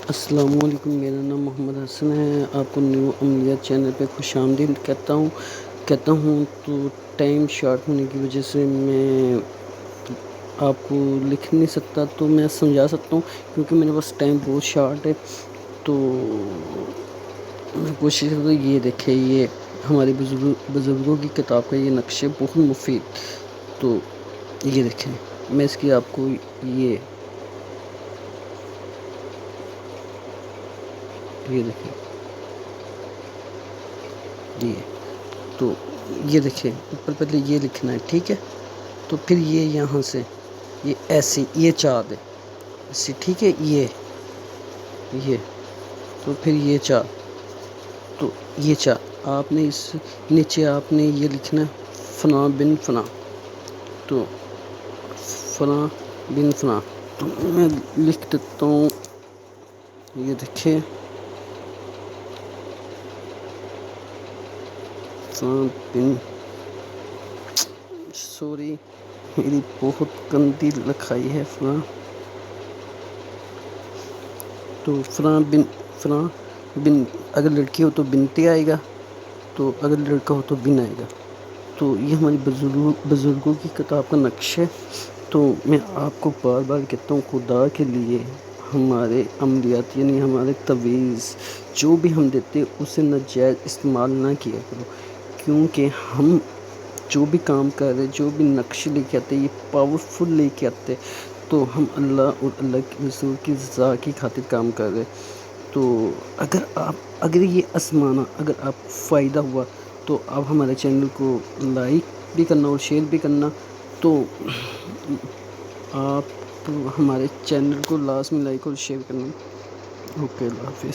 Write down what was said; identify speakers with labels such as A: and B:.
A: السلام علیکم، میرا نام محمد حسن ہے۔ آپ کو نیو عملیات چینل پہ خوش آمدید کہتا ہوں۔ تو ٹائم شارٹ ہونے کی وجہ سے میں آپ کو لکھ نہیں سکتا، تو میں سمجھا سکتا ہوں کیونکہ میرے پاس ٹائم بہت شارٹ ہے۔ تو میں کوشش کرتا ہوں۔ یہ دیکھیں، یہ ہمارے بزرگوں کی کتاب کا یہ نقشے بہت مفید۔ تو یہ دیکھیں، میں اس کی آپ کو یہ دیکھیں، تو یہ دیکھیں اوپر پہلے یہ لکھنا ہے، ٹھیک ہے؟ تو پھر یہ یہاں سے یہ ایسے یہ چار ہے ایسے، ٹھیک ہے؟ یہ تو پھر یہ چار، تو یہ چار آپ نے اس نیچے آپ نے یہ لکھنا ہے فلاں بن فلاں، تو فلاں بن فلاں۔ تو میں لکھ دیتا ہوں، یہ دیکھیں فلاں بن، سوری میری بہت گندی لکھائی ہے، فلاں، تو فلاں بن اگر لڑکی ہو تو بنتے آئے گا، تو اگر لڑکا ہو تو بن آئے گا۔ تو یہ ہماری بزرگوں کی کتاب کا نقش ہے۔ تو میں آپ کو بار بار کہتا ہوں، خدا کے لیے ہمارے عملیات یعنی ہمارے تویز جو بھی ہم دیتے اسے ناجائز استعمال نہ کیا کرو، کیونکہ ہم جو بھی کام کر رہے، جو بھی نقش لے کے آتے، یہ پاورفل لے کے آتے، تو ہم اللہ اور اللہ کے رسول کی رضا کی خاطر کام کر رہے۔ تو اگر یہ آسمانہ اگر آپ کو فائدہ ہوا تو آپ ہمارے چینل کو لائک بھی کرنا اور شیئر بھی کرنا۔ تو آپ ہمارے چینل کو لازمی لائک اور شیئر کرنا۔ اوکے، اللہ حافظ۔